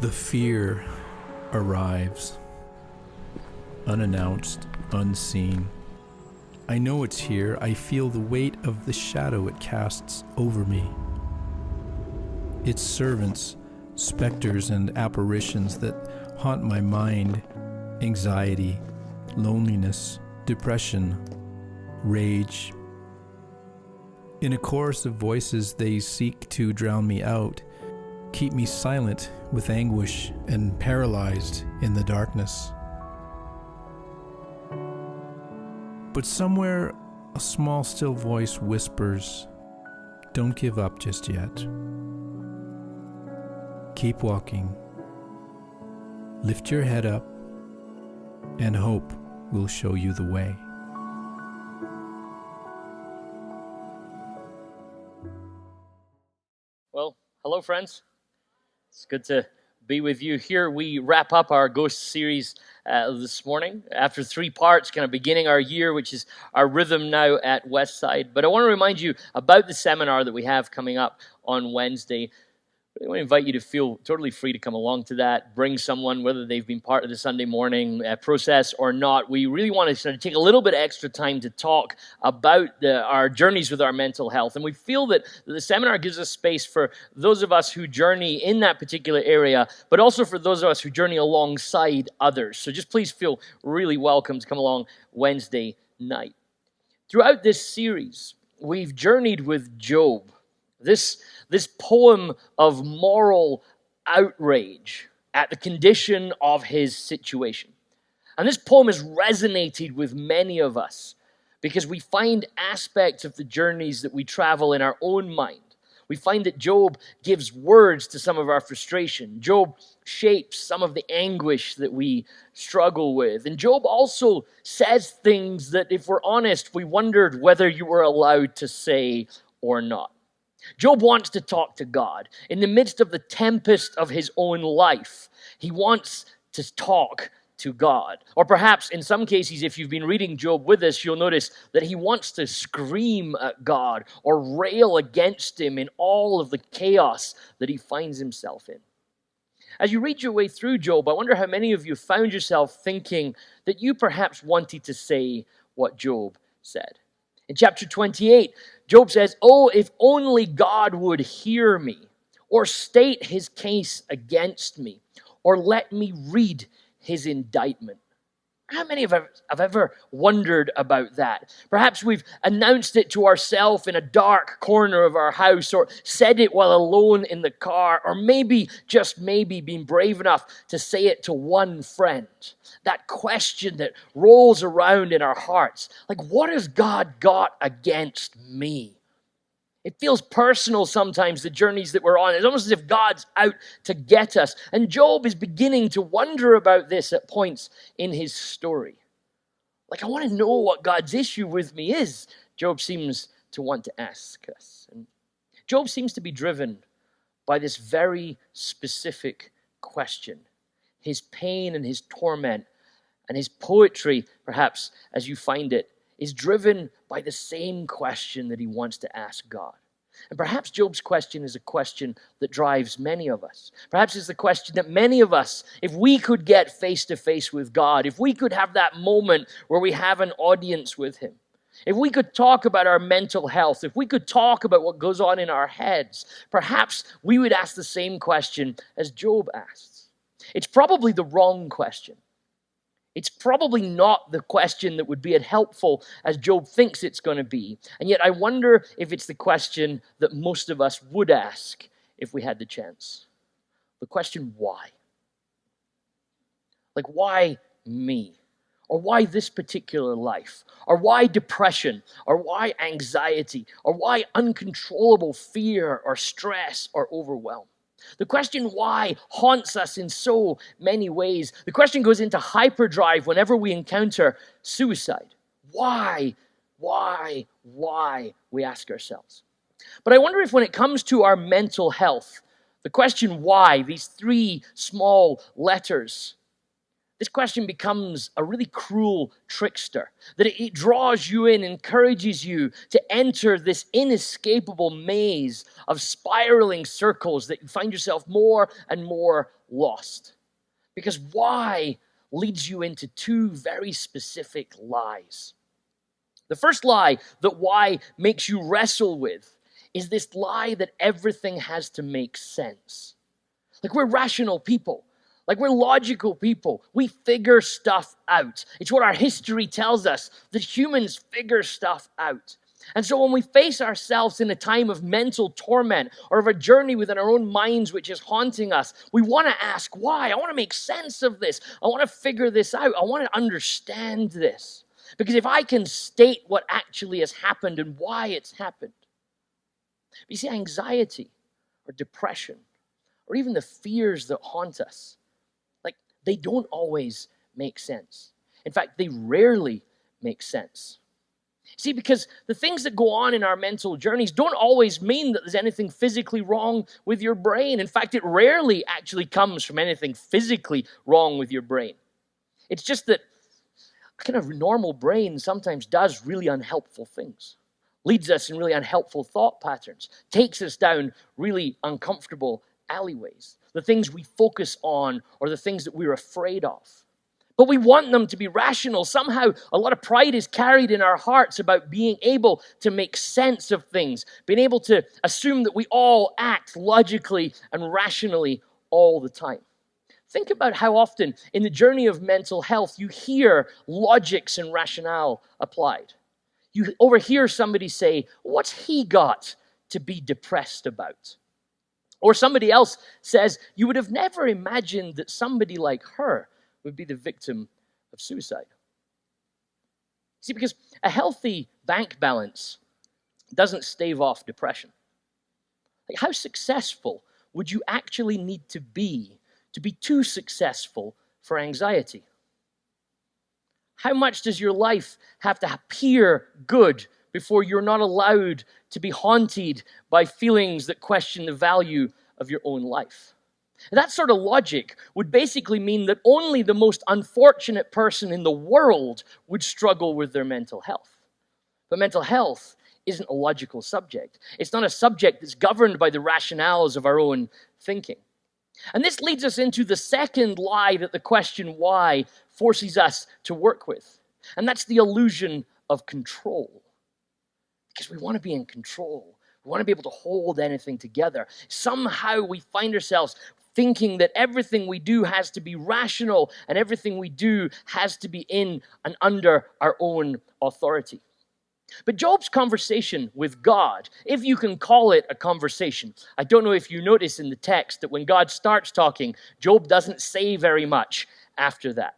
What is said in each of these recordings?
The fear arrives, unannounced, unseen. I know it's here. I feel the weight of the shadow it casts over me. Its servants, specters and apparitions that haunt my mind, anxiety, loneliness, depression, rage. In a chorus of voices, they seek to drown me out, keep me silent with anguish and paralyzed in the darkness. But somewhere, a small, still voice whispers, "Don't give up just yet. Keep walking. Lift your head up, and hope will show you the way." Well, hello, friends. It's good to be with you here. We wrap up our Ghost series this morning after 3 parts, kind of beginning our year, which is our rhythm now at Westside. But I want to remind you about the seminar that we have coming up on Wednesday. I want to invite you to feel totally free to come along to that. Bring someone, whether they've been part of the Sunday morning process or not. We really want to sort of take a little bit extra time to talk about our journeys with our mental health. And we feel that the seminar gives us space for those of us who journey in that particular area, but also for those of us who journey alongside others. So just please feel really welcome to come along Wednesday night. Throughout this series, we've journeyed with Job. This poem of moral outrage at the condition of his situation. And this poem has resonated with many of us because we find aspects of the journeys that we travel in our own mind. We find that Job gives words to some of our frustration. Job shapes some of the anguish that we struggle with. And Job also says things that, if we're honest, we wondered whether you were allowed to say or not. Job wants to talk to God. In the midst of the tempest of his own life, he wants to talk to God. Or perhaps, in some cases, if you've been reading Job with us, you'll notice that he wants to scream at God or rail against him in all of the chaos that he finds himself in. As you read your way through Job, I wonder how many of you found yourself thinking that you perhaps wanted to say what Job said. In chapter 28, Job says, "Oh, if only God would hear me, or state his case against me, or let me read his indictment." How many of us have ever wondered about that? Perhaps we've announced it to ourselves in a dark corner of our house, or said it while alone in the car, or maybe, just maybe, been brave enough to say it to one friend. That question that rolls around in our hearts, like, what has God got against me? It feels personal sometimes, the journeys that we're on. It's almost as if God's out to get us. And Job is beginning to wonder about this at points in his story. Like, I want to know what God's issue with me is, Job seems to want to ask us. And Job seems to be driven by this very specific question. His pain and his torment and his poetry, perhaps as you find it, is driven by the same question that he wants to ask God. And perhaps Job's question is a question that drives many of us. Perhaps it's the question that many of us, if we could get face to face with God, if we could have that moment where we have an audience with him, if we could talk about our mental health, if we could talk about what goes on in our heads, perhaps we would ask the same question as Job asks. It's probably the wrong question. It's probably not the question that would be as helpful as Job thinks it's going to be. And yet I wonder if it's the question that most of us would ask if we had the chance. The question, why? Like, why me? Or why this particular life? Or why depression? Or why anxiety? Or why uncontrollable fear or stress or overwhelm? The question why haunts us in so many ways. The question goes into hyperdrive whenever we encounter suicide. Why, we ask ourselves. But I wonder if when it comes to our mental health, the question why, these 3 small letters, This question becomes a really cruel trickster, that it draws you in, encourages you to enter this inescapable maze of spiraling circles that you find yourself more and more lost. Because why leads you into two very specific lies. The first lie that why makes you wrestle with is this lie that everything has to make sense. Like, we're rational people. Like, we're logical people. We figure stuff out. It's what our history tells us, that humans figure stuff out. And so when we face ourselves in a time of mental torment or of a journey within our own minds which is haunting us, we want to ask why. I want to make sense of this. I want to figure this out. I want to understand this. Because if I can state what actually has happened and why it's happened. But you see, anxiety or depression or even the fears that haunt us, like, they don't always make sense. In fact, they rarely make sense. See, because the things that go on in our mental journeys don't always mean that there's anything physically wrong with your brain. In fact, it rarely actually comes from anything physically wrong with your brain. It's just that a kind of normal brain sometimes does really unhelpful things, leads us in really unhelpful thought patterns, takes us down really uncomfortable alleyways, the things we focus on or the things that we're afraid of. But we want them to be rational. Somehow, a lot of pride is carried in our hearts about being able to make sense of things, being able to assume that we all act logically and rationally all the time. Think about how often in the journey of mental health you hear logics and rationale applied. You overhear somebody say, "What's he got to be depressed about?" Or somebody else says, "You would have never imagined that somebody like her would be the victim of suicide." See, because a healthy bank balance doesn't stave off depression. Like, how successful would you actually need to be too successful for anxiety? How much does your life have to appear good before you're not allowed to be haunted by feelings that question the value of your own life? That sort of logic would basically mean that only the most unfortunate person in the world would struggle with their mental health. But mental health isn't a logical subject. It's not a subject that's governed by the rationales of our own thinking. And this leads us into the second lie that the question why forces us to work with. And that's the illusion of control. Because we want to be in control. We want to be able to hold anything together. Somehow we find ourselves thinking that everything we do has to be rational and everything we do has to be in and under our own authority. But Job's conversation with God, if you can call it a conversation, I don't know if you notice in the text that when God starts talking, Job doesn't say very much after that.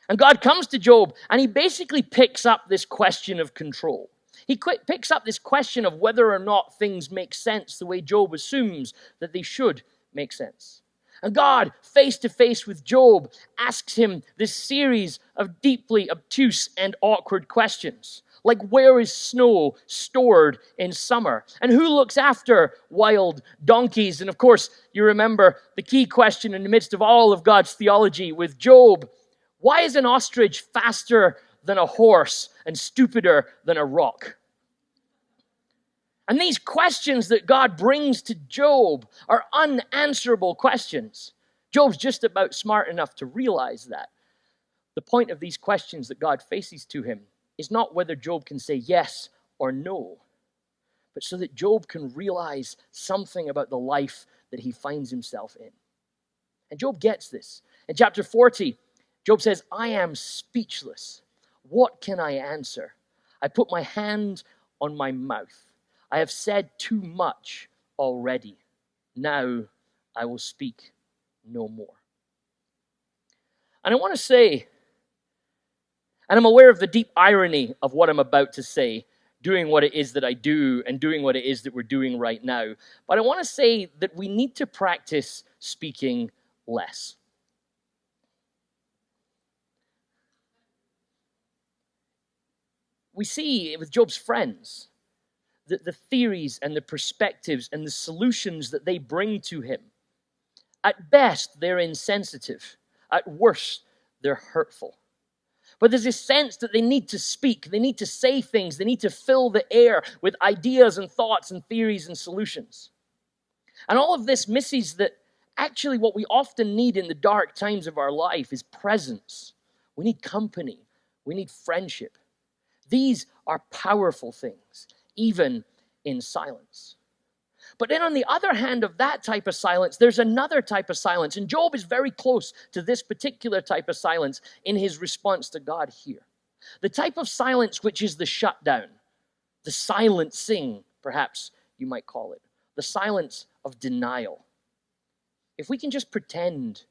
And God comes to Job and he basically picks up this question of control. He picks up this question of whether or not things make sense the way Job assumes that they should make sense. And God, face to face with Job, asks him this series of deeply obtuse and awkward questions. Like, where is snow stored in summer? And who looks after wild donkeys? And of course, you remember the key question in the midst of all of God's theology with Job. Why is an ostrich faster than a horse and stupider than a rock? And these questions that God brings to Job are unanswerable questions. Job's just about smart enough to realize that. The point of these questions that God faces to him is not whether Job can say yes or no, but so that Job can realize something about the life that he finds himself in. And Job gets this. In chapter 40, Job says, "I am speechless. What can I answer? I put my hand on my mouth. I have said too much already. Now I will speak no more." And I want to say, and I'm aware of the deep irony of what I'm about to say, doing what it is that I do and doing what it is that we're doing right now. But I want to say that we need to practice speaking less. We see with Job's friends the theories and the perspectives and the solutions that they bring to him. At best, they're insensitive. At worst, they're hurtful. But there's this sense that they need to speak, they need to say things, they need to fill the air with ideas and thoughts and theories and solutions. And all of this misses that actually what we often need in the dark times of our life is presence. We need company. We need friendship. These are powerful things, even in silence. But then on the other hand of that type of silence, there's another type of silence. And Job is very close to this particular type of silence in his response to God here. The type of silence which is the shutdown, the silencing, perhaps you might call it, the silence of denial. If we can just pretend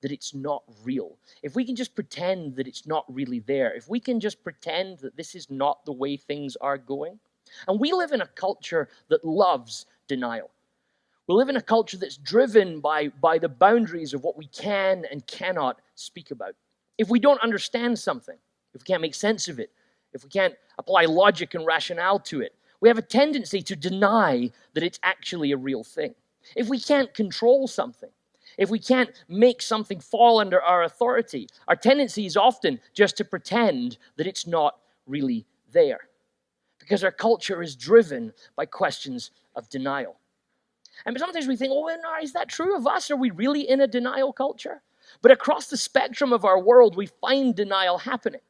that it's not real, if we can just pretend that it's not really there, if we can just pretend that this is not the way things are going. And we live in a culture that loves denial. We live in a culture that's driven by the boundaries of what we can and cannot speak about. If we don't understand something, if we can't make sense of it, if we can't apply logic and rationale to it, we have a tendency to deny that it's actually a real thing. If we can't control something, if we can't make something fall under our authority, our tendency is often just to pretend that it's not really there. Because our culture is driven by questions of denial. And sometimes we think, is that true of us? Are we really in a denial culture? But across the spectrum of our world, we find denial happening.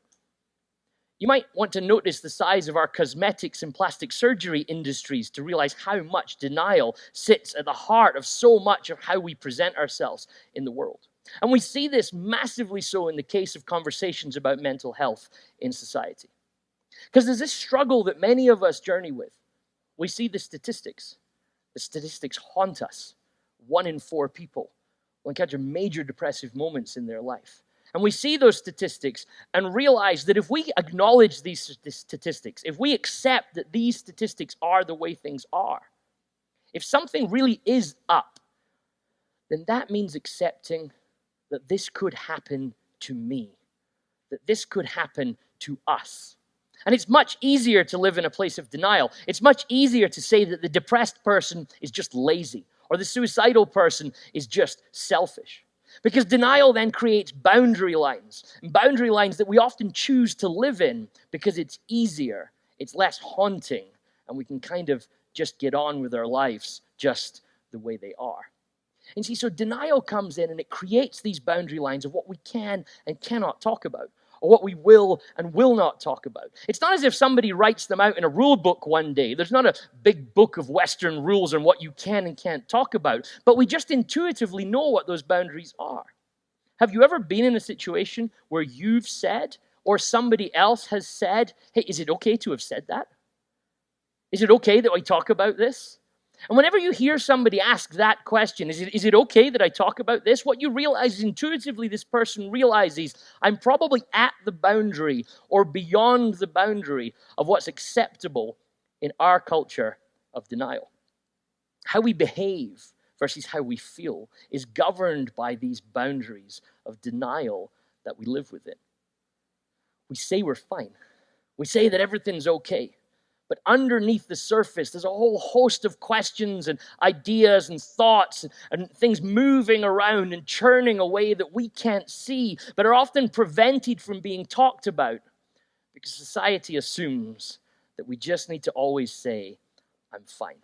You might want to notice the size of our cosmetics and plastic surgery industries to realize how much denial sits at the heart of so much of how we present ourselves in the world. And we see this massively so in the case of conversations about mental health in society. Because there's this struggle that many of us journey with. We see the statistics. The statistics haunt us. 1 in 4 people will encounter major depressive moments in their life. And we see those statistics and realize that if we acknowledge these statistics, if we accept that these statistics are the way things are, if something really is up, then that means accepting that this could happen to me, that this could happen to us. And it's much easier to live in a place of denial. It's much easier to say that the depressed person is just lazy or the suicidal person is just selfish. Because denial then creates boundary lines, and boundary lines that we often choose to live in because it's easier, it's less haunting, and we can kind of just get on with our lives just the way they are. And see, so denial comes in and it creates these boundary lines of what we can and cannot talk about, or what we will and will not talk about. It's not as if somebody writes them out in a rule book one day. There's not a big book of Western rules on what you can and can't talk about, but we just intuitively know what those boundaries are. Have you ever been in a situation where you've said, or somebody else has said, hey, is it okay to have said that? Is it okay that I talk about this? And whenever you hear somebody ask that question, is it okay that I talk about this? What you realize is intuitively this person realizes I'm probably at the boundary or beyond the boundary of what's acceptable in our culture of denial. How we behave versus how we feel is governed by these boundaries of denial that we live within. We say we're fine. We say that everything's okay. But underneath the surface, there's a whole host of questions and ideas and thoughts and things moving around and churning away that we can't see, but are often prevented from being talked about because society assumes that we just need to always say, I'm fine.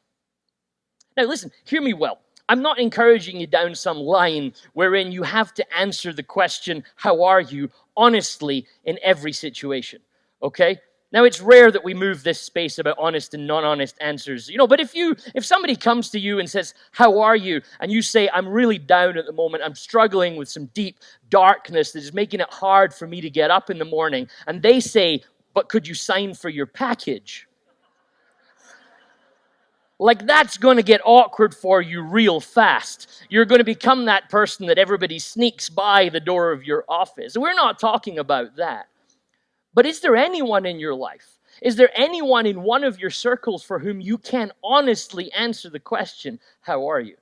Now listen, hear me well. I'm not encouraging you down some line wherein you have to answer the question, how are you, honestly in every situation, okay? Now, it's rare that we move this space about honest and non-honest answers, but if somebody comes to you and says, how are you? And you say, I'm really down at the moment. I'm struggling with some deep darkness that is making it hard for me to get up in the morning. And they say, but could you sign for your package? Like, that's going to get awkward for you real fast. You're going to become that person that everybody sneaks by the door of your office. We're not talking about that. But is there anyone in your life? Is there anyone in one of your circles for whom you can honestly answer the question, how are you?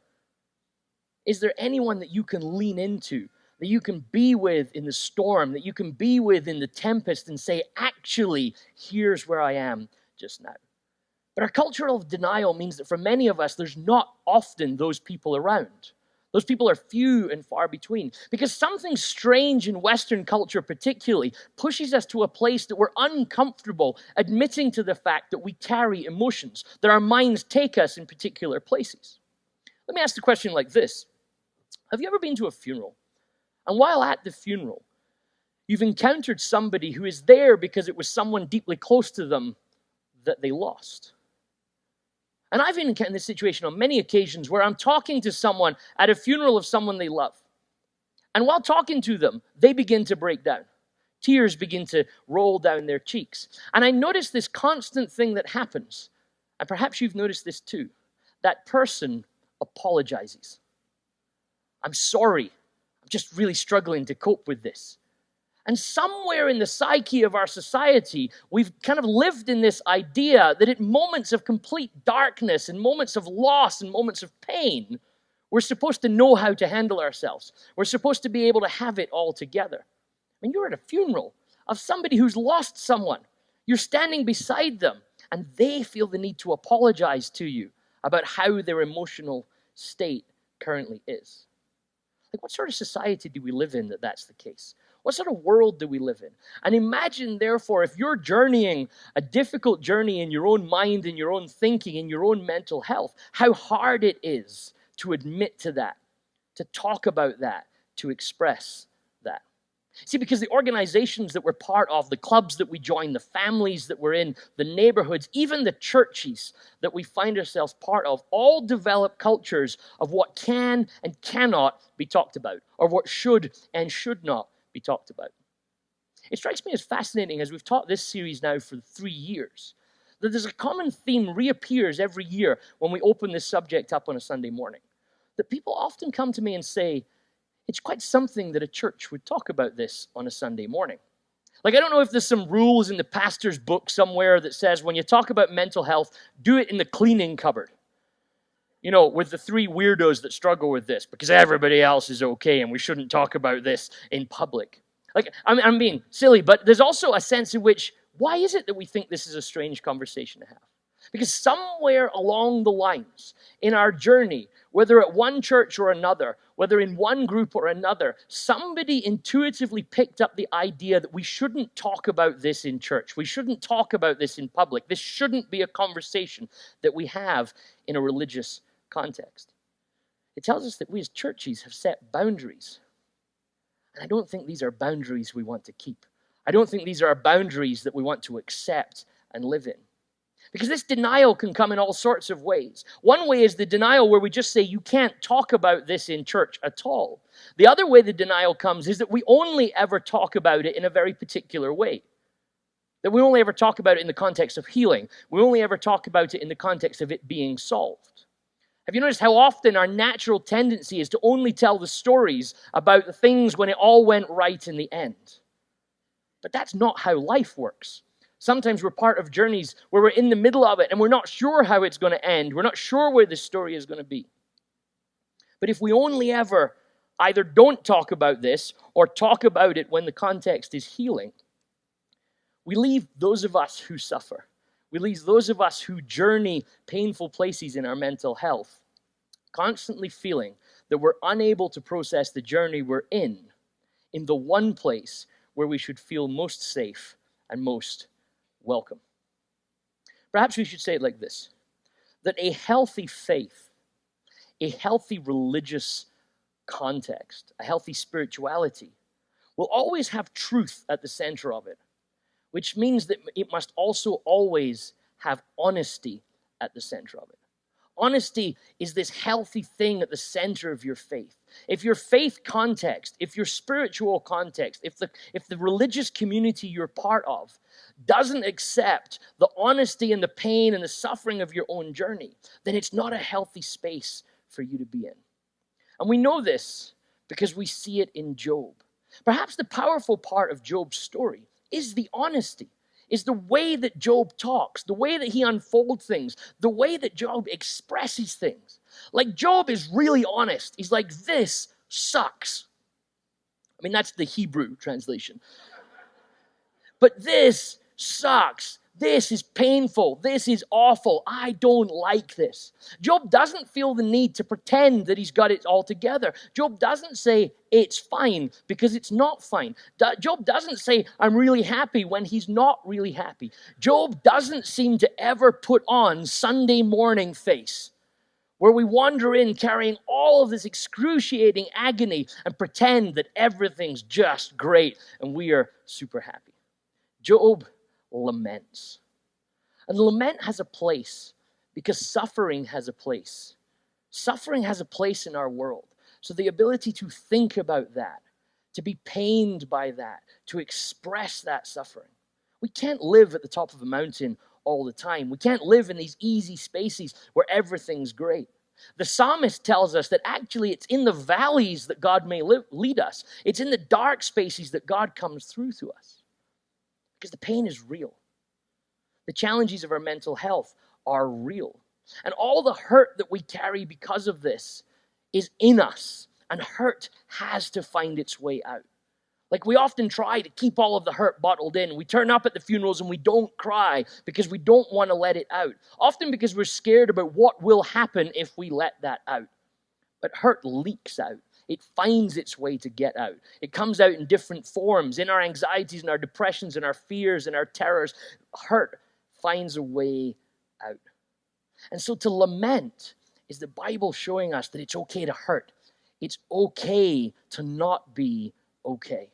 Is there anyone that you can lean into, that you can be with in the storm, that you can be with in the tempest and say, actually, here's where I am just now? But our culture of denial means that for many of us, there's not often those people around. Those people are few and far between because something strange in Western culture particularly pushes us to a place that we're uncomfortable admitting to the fact that we carry emotions, that our minds take us in particular places. Let me ask the question like this. Have you ever been to a funeral? And while at the funeral, you've encountered somebody who is there because it was someone deeply close to them that they lost. And I've been in this situation on many occasions where I'm talking to someone at a funeral of someone they love. And while talking to them, they begin to break down. Tears begin to roll down their cheeks. And I notice this constant thing that happens, and perhaps you've noticed this too. That person apologizes. I'm sorry. I'm just really struggling to cope with this. And somewhere in the psyche of our society, we've kind of lived in this idea that at moments of complete darkness and moments of loss and moments of pain, we're supposed to know how to handle ourselves. We're supposed to be able to have it all together. I mean, you're at a funeral of somebody who's lost someone. You're standing beside them, and they feel the need to apologize to you about how their emotional state currently is. Like, what sort of society do we live in that that's the case? What sort of world do we live in? And imagine, therefore, if you're journeying a difficult journey in your own mind, in your own thinking, in your own mental health, how hard it is to admit to that, to talk about that, to express that. See, because the organizations that we're part of, the clubs that we join, the families that we're in, the neighborhoods, even the churches that we find ourselves part of, all develop cultures of what can and cannot be talked about, or what should and should not be talked about. It strikes me as fascinating, as we've taught this series now for 3 years, that there's a common theme reappears every year when we open this subject up on a Sunday morning. That people often come to me and say, it's quite something that a church would talk about this on a Sunday morning. Like, I don't know if there's some rules in the pastor's book somewhere that says when you talk about mental health, do it in the cleaning cupboard. You know, with the 3 weirdos that struggle with this, because everybody else is okay and we shouldn't talk about this in public. Like, I'm being silly, but there's also a sense in which, why is it that we think this is a strange conversation to have? Because somewhere along the lines in our journey, whether at one church or another, whether in one group or another, somebody intuitively picked up the idea that we shouldn't talk about this in church. We shouldn't talk about this in public. This shouldn't be a conversation that we have in a religious context. It tells us that we as churches have set boundaries. And I don't think these are boundaries we want to keep. I don't think these are boundaries that we want to accept and live in. Because this denial can come in all sorts of ways. One way is the denial where we just say, you can't talk about this in church at all. The other way the denial comes is that we only ever talk about it in a very particular way. That we only ever talk about it in the context of healing. We only ever talk about it in the context of it being solved. Have you noticed how often our natural tendency is to only tell the stories about the things when it all went right in the end? But that's not how life works. Sometimes we're part of journeys where we're in the middle of it and we're not sure how it's going to end. We're not sure where the story is going to be. But if we only ever either don't talk about this or talk about it when the context is healing, we leave those of us who suffer. We leave those of us who journey painful places in our mental health, constantly feeling that we're unable to process the journey we're in the one place where we should feel most safe and most welcome. Perhaps we should say it like this, that a healthy faith, a healthy religious context, a healthy spirituality will always have truth at the center of it, which means that it must also always have honesty at the center of it. Honesty is this healthy thing at the center of your faith. If your faith context, if your spiritual context, if the religious community you're part of doesn't accept the honesty and the pain and the suffering of your own journey, then it's not a healthy space for you to be in. And we know this because we see it in Job. Perhaps the powerful part of Job's story is the honesty, is the way that Job talks, the way that he unfolds things, the way that Job expresses things. Like, Job is really honest. He's like, this sucks. I mean, that's the Hebrew translation. But this sucks. This is painful. This is awful. I don't like this. Job doesn't feel the need to pretend that he's got it all together. Job doesn't say it's fine because it's not fine. Job doesn't say I'm really happy when he's not really happy. Job doesn't seem to ever put on Sunday morning face, where we wander in carrying all of this excruciating agony and pretend that everything's just great and we are super happy. Job laments. And lament has a place because suffering has a place. Suffering has a place in our world. So the ability to think about that, to be pained by that, to express that suffering. We can't live at the top of a mountain all the time. We can't live in these easy spaces where everything's great. The psalmist tells us that actually it's in the valleys that God may lead us. It's in the dark spaces that God comes through to us. Because the pain is real. The challenges of our mental health are real. And all the hurt that we carry because of this is in us. And hurt has to find its way out. Like we often try to keep all of the hurt bottled in. We turn up at the funerals and we don't cry because we don't want to let it out. Often because we're scared about what will happen if we let that out. But hurt leaks out. It finds its way to get out. It comes out in different forms, in our anxieties, in our depressions, in our fears, in our terrors. Hurt finds a way out. And so to lament is the Bible showing us that it's okay to hurt. It's okay to not be okay.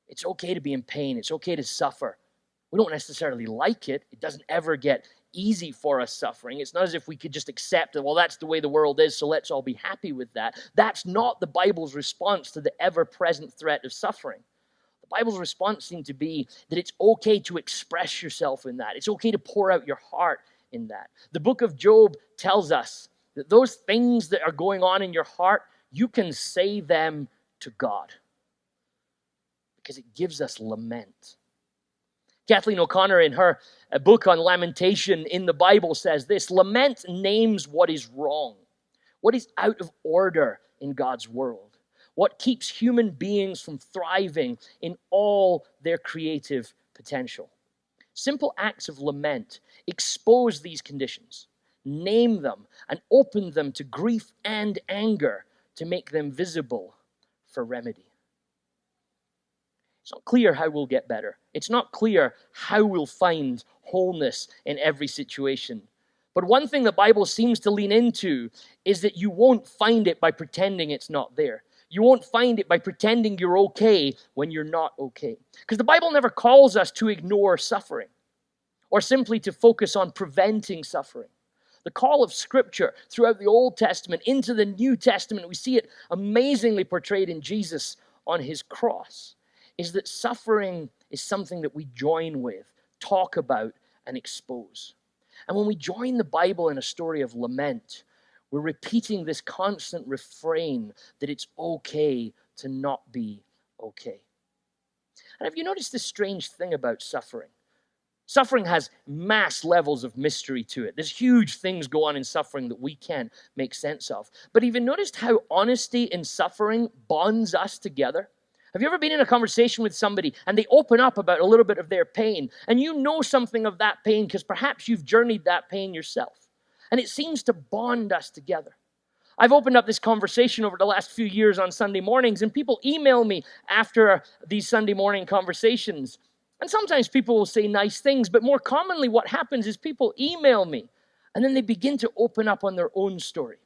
It's okay to be in pain. It's okay to suffer. We don't necessarily like it. It doesn't ever get easy for us suffering. It's not as if we could just accept it. Well, that's the way the world is, so let's all be happy with that. That's not the Bible's response to the ever-present threat of suffering. The Bible's response seems to be that it's okay to express yourself in that. It's okay to pour out your heart in that. The book of Job tells us that those things that are going on in your heart, you can say them to God because it gives us lament. Kathleen O'Connor, in her book on lamentation in the Bible, says this: lament names what is wrong, what is out of order in God's world, what keeps human beings from thriving in all their creative potential. Simple acts of lament expose these conditions, name them, and open them to grief and anger to make them visible for remedy. It's not clear how we'll get better. It's not clear how we'll find wholeness in every situation. But one thing the Bible seems to lean into is that you won't find it by pretending it's not there. You won't find it by pretending you're okay when you're not okay. Because the Bible never calls us to ignore suffering or simply to focus on preventing suffering. The call of Scripture throughout the Old Testament into the New Testament, we see it amazingly portrayed in Jesus on his cross, is that suffering is something that we join with, talk about, and expose. And when we join the Bible in a story of lament, we're repeating this constant refrain that it's okay to not be okay. And have you noticed this strange thing about suffering? Suffering has mass levels of mystery to it. There's huge things go on in suffering that we can't make sense of. But have you noticed how honesty in suffering bonds us together? Have you ever been in a conversation with somebody and they open up about a little bit of their pain and you know something of that pain because perhaps you've journeyed that pain yourself? And it seems to bond us together. I've opened up this conversation over the last few years on Sunday mornings, and people email me after these Sunday morning conversations. And sometimes people will say nice things, but more commonly what happens is people email me and then they begin to open up on their own story.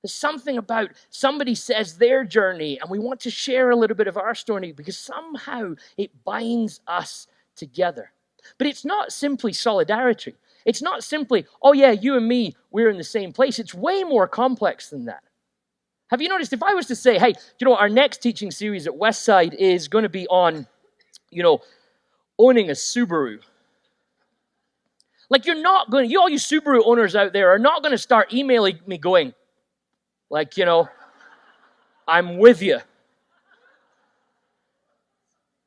There's something about somebody says their journey, and we want to share a little bit of our story because somehow it binds us together. But it's not simply solidarity. It's not simply, oh yeah, you and me, we're in the same place. It's way more complex than that. Have you noticed, if I was to say, hey, our next teaching series at Westside is going to be on, owning a Subaru. Like, you're not going to, all you Subaru owners out there are not going to start emailing me going, like, I'm with you.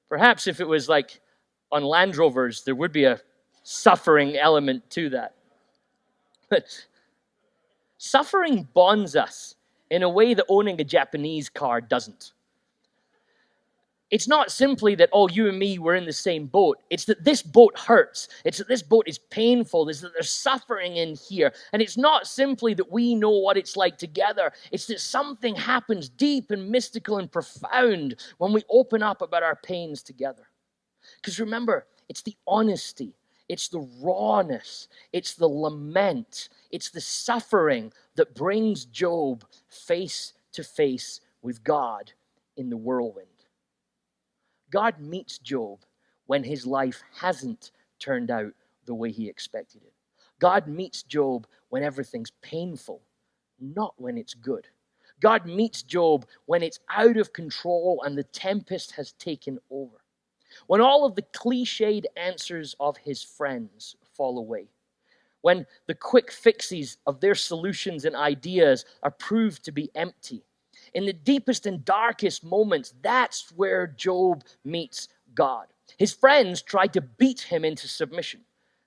Perhaps if it was like on Land Rovers, there would be a suffering element to that. But suffering bonds us in a way that owning a Japanese car doesn't. It's not simply that, oh, you and me were in the same boat. It's that this boat hurts. It's that this boat is painful. It's that there's suffering in here. And it's not simply that we know what it's like together. It's that something happens deep and mystical and profound when we open up about our pains together. Because remember, it's the honesty, it's the rawness, it's the lament, it's the suffering that brings Job face to face with God in the whirlwind. God meets Job when his life hasn't turned out the way he expected it. God meets Job when everything's painful, not when it's good. God meets Job when it's out of control and the tempest has taken over. When all of the cliched answers of his friends fall away. When the quick fixes of their solutions and ideas are proved to be empty. In the deepest and darkest moments, that's where Job meets God. His friends tried to beat him into submission.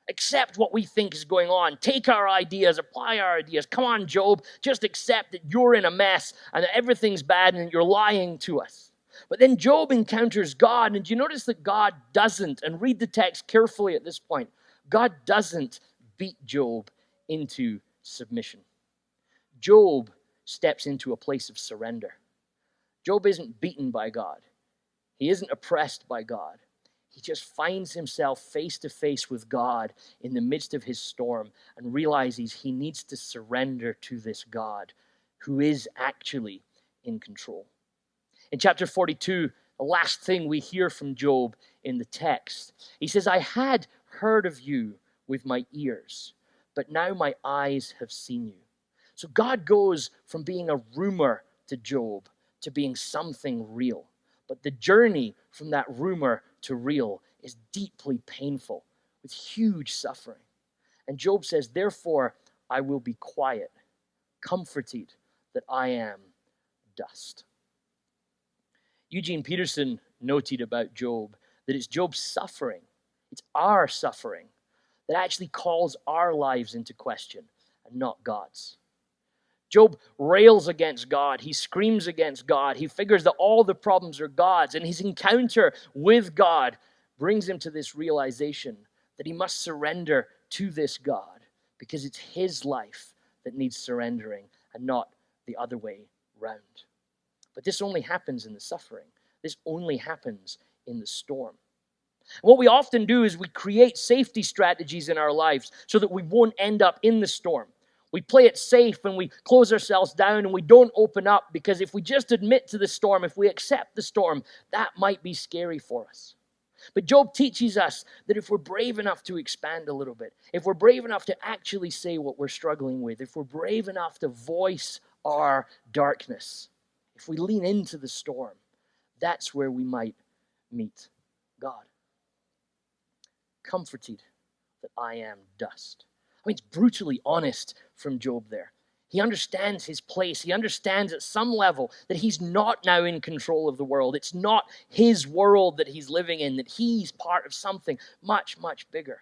Accept what we think is going on. Take our ideas, apply our ideas. Come on, Job, just accept that you're in a mess and that everything's bad and you're lying to us. But then Job encounters God, and you notice that God doesn't, and read the text carefully at this point, God doesn't beat Job into submission. Job steps into a place of surrender. Job isn't beaten by God. He isn't oppressed by God. He just finds himself face to face with God in the midst of his storm and realizes he needs to surrender to this God who is actually in control. In chapter 42, the last thing we hear from Job in the text, he says, I had heard of you with my ears, but now my eyes have seen you. So God goes from being a rumor to Job to being something real. But the journey from that rumor to real is deeply painful with huge suffering. And Job says, therefore, I will be quiet, comforted that I am dust. Eugene Peterson noted about Job that it's Job's suffering, it's our suffering, that actually calls our lives into question and not God's. Job rails against God. He screams against God. He figures that all the problems are God's. And his encounter with God brings him to this realization that he must surrender to this God because it's his life that needs surrendering and not the other way round. But this only happens in the suffering. This only happens in the storm. And what we often do is we create safety strategies in our lives so that we won't end up in the storm. We play it safe and we close ourselves down and we don't open up because if we just admit to the storm, if we accept the storm, that might be scary for us. But Job teaches us that if we're brave enough to expand a little bit, if we're brave enough to actually say what we're struggling with, if we're brave enough to voice our darkness, if we lean into the storm, that's where we might meet God. Comforted that I am dust. I mean, it's brutally honest from Job there. He understands his place. He understands at some level that he's not now in control of the world. It's not his world that he's living in, that he's part of something much, much bigger.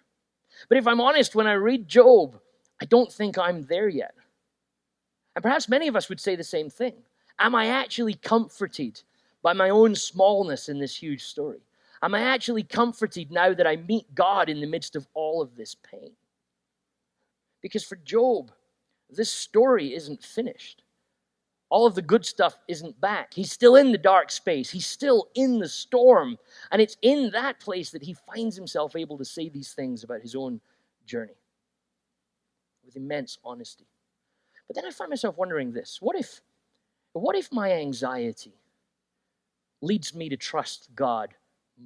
But if I'm honest, when I read Job, I don't think I'm there yet. And perhaps many of us would say the same thing. Am I actually comforted by my own smallness in this huge story? Am I actually comforted now that I meet God in the midst of all of this pain? Because for Job, this story isn't finished. All of the good stuff isn't back. He's still in the dark space. He's still in the storm. And it's in that place that he finds himself able to say these things about his own journey with immense honesty. But then I find myself wondering this. What if my anxiety leads me to trust God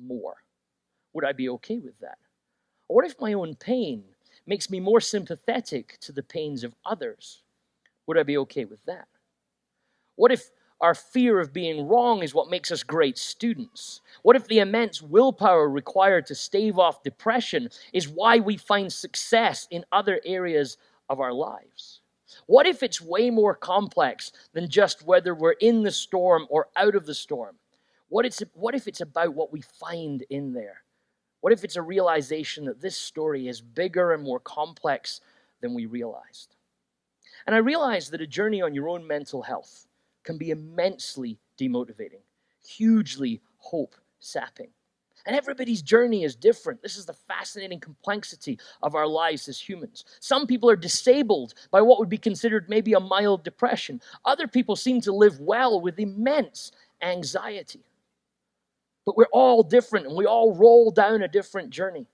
more? Would I be okay with that? Or what if my own pain makes me more sympathetic to the pains of others? Would I be okay with that? What if our fear of being wrong is what makes us great students? What if the immense willpower required to stave off depression is why we find success in other areas of our lives? What if it's way more complex than just whether we're in the storm or out of the storm? What if it's about what we find in there? What if it's a realization that this story is bigger and more complex than we realized? And I realize that a journey on your own mental health can be immensely demotivating, hugely hope sapping. And everybody's journey is different. This is the fascinating complexity of our lives as humans. Some people are disabled by what would be considered maybe a mild depression. Other people seem to live well with immense anxiety. But we're all different, and we all roll down a different journey.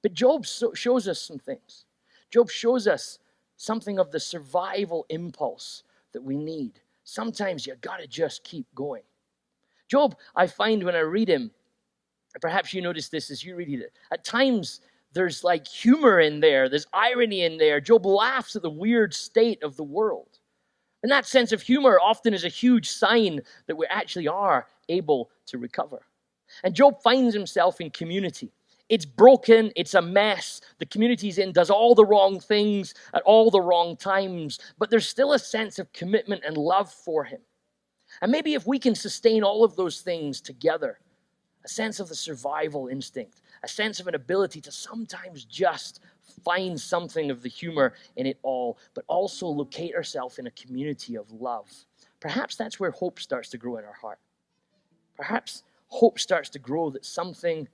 But Job shows us some things. Job shows us something of the survival impulse that we need. Sometimes you got to just keep going. Job, I find when I read him, perhaps you notice this as you read it, at times there's like humor in there, there's irony in there. Job laughs at the weird state of the world. And that sense of humor often is a huge sign that we actually are able to recover. And Job finds himself in community. It's broken, it's a mess. The community he's in does all the wrong things at all the wrong times, but there's still a sense of commitment and love for him. And maybe if we can sustain all of those things together, a sense of the survival instinct, a sense of an ability to sometimes just find something of the humor in it all, but also locate ourselves in a community of love. Perhaps that's where hope starts to grow in our heart. Perhaps hope starts to grow that something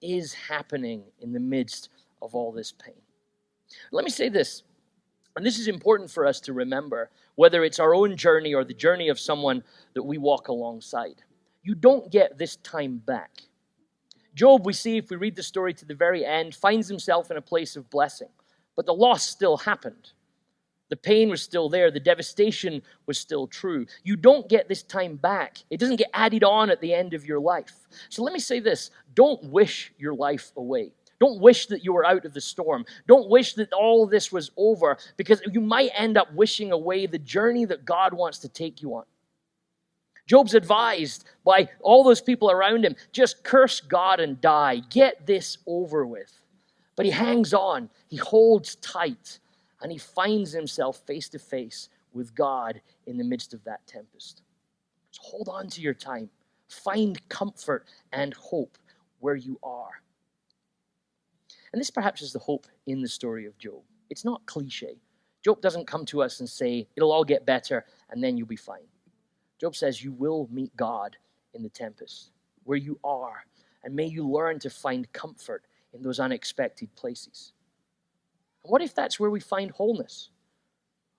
is happening in the midst of all this pain. Let me say this, and this is important for us to remember, whether it's our own journey or the journey of someone that we walk alongside. You don't get this time back. Job, we see, if we read the story to the very end, finds himself in a place of blessing. But the loss still happened. The pain was still there. The devastation was still true. You don't get this time back. It doesn't get added on at the end of your life. So let me say this. Don't wish your life away. Don't wish that you were out of the storm. Don't wish that all this was over, because you might end up wishing away the journey that God wants to take you on. Job's advised by all those people around him, just curse God and die. Get this over with. But he hangs on. He holds tight. And he finds himself face to face with God in the midst of that tempest. So hold on to your time. Find comfort and hope where you are. And this perhaps is the hope in the story of Job. It's not cliche. Job doesn't come to us and say, it'll all get better and then you'll be fine. Job says you will meet God in the tempest, where you are, and may you learn to find comfort in those unexpected places. And what if that's where we find wholeness?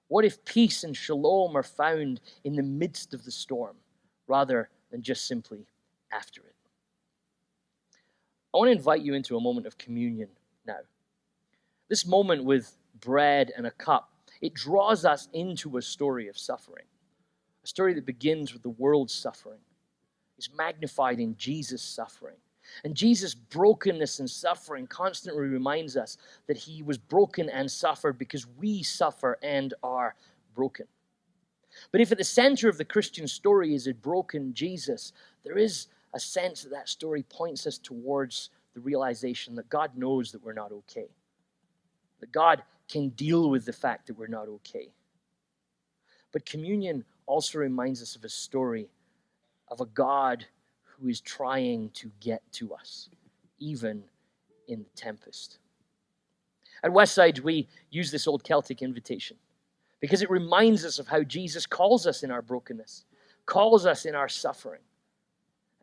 What if peace and shalom are found in the midst of the storm, rather than just simply after it? I want to invite you into a moment of communion now. This moment with bread and a cup, it draws us into a story of suffering. A story that begins with the world's suffering is magnified in Jesus' suffering. And Jesus' brokenness and suffering constantly reminds us that he was broken and suffered because we suffer and are broken. But if at the center of the Christian story is a broken Jesus, there is a sense that that story points us towards the realization that God knows that we're not okay. That God can deal with the fact that we're not okay. But communion also reminds us of a story of a God who is trying to get to us, even in the tempest. At Westside, we use this old Celtic invitation because it reminds us of how Jesus calls us in our brokenness, calls us in our suffering,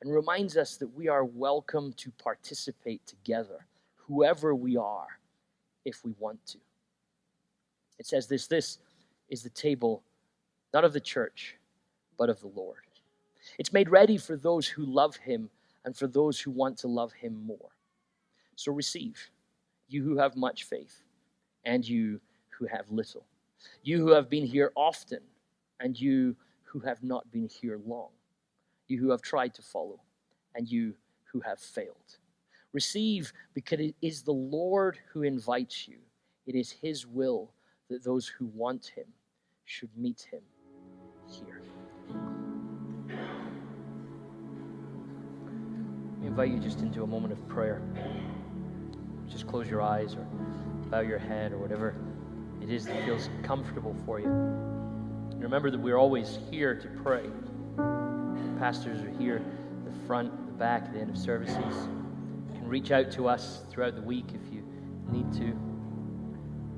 and reminds us that we are welcome to participate together, whoever we are, if we want to. It says this is the table, not of the church, but of the Lord. It's made ready for those who love him and for those who want to love him more. So receive, you who have much faith, and you who have little. You who have been here often, and you who have not been here long. You who have tried to follow, and you who have failed. Receive, because it is the Lord who invites you. It is his will that those who want him should meet him here. I invite you just into a moment of prayer. Just close your eyes or bow your head or whatever it is that feels comfortable for you. And remember that we're always here to pray. Pastors are here at the front, the back, at the end of services. You can reach out to us throughout the week if you need to.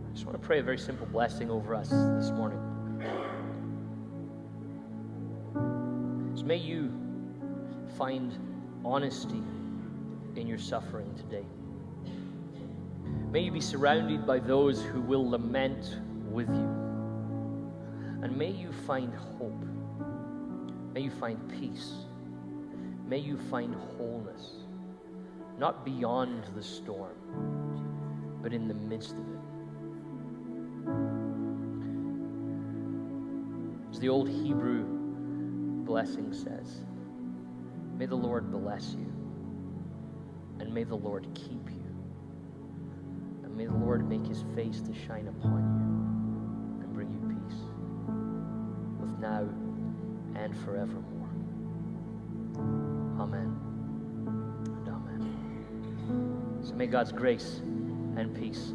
I just want to pray a very simple blessing over us this morning. So may you find honesty in your suffering today. May you be surrounded by those who will lament with you. And may you find hope. May you find peace. May you find wholeness. Not beyond the storm, but in the midst of it. As the old Hebrew blessing says, may the Lord bless you, and may the Lord keep you, and may the Lord make his face to shine upon you and bring you peace, both now and forevermore. Amen and amen. So may God's grace and peace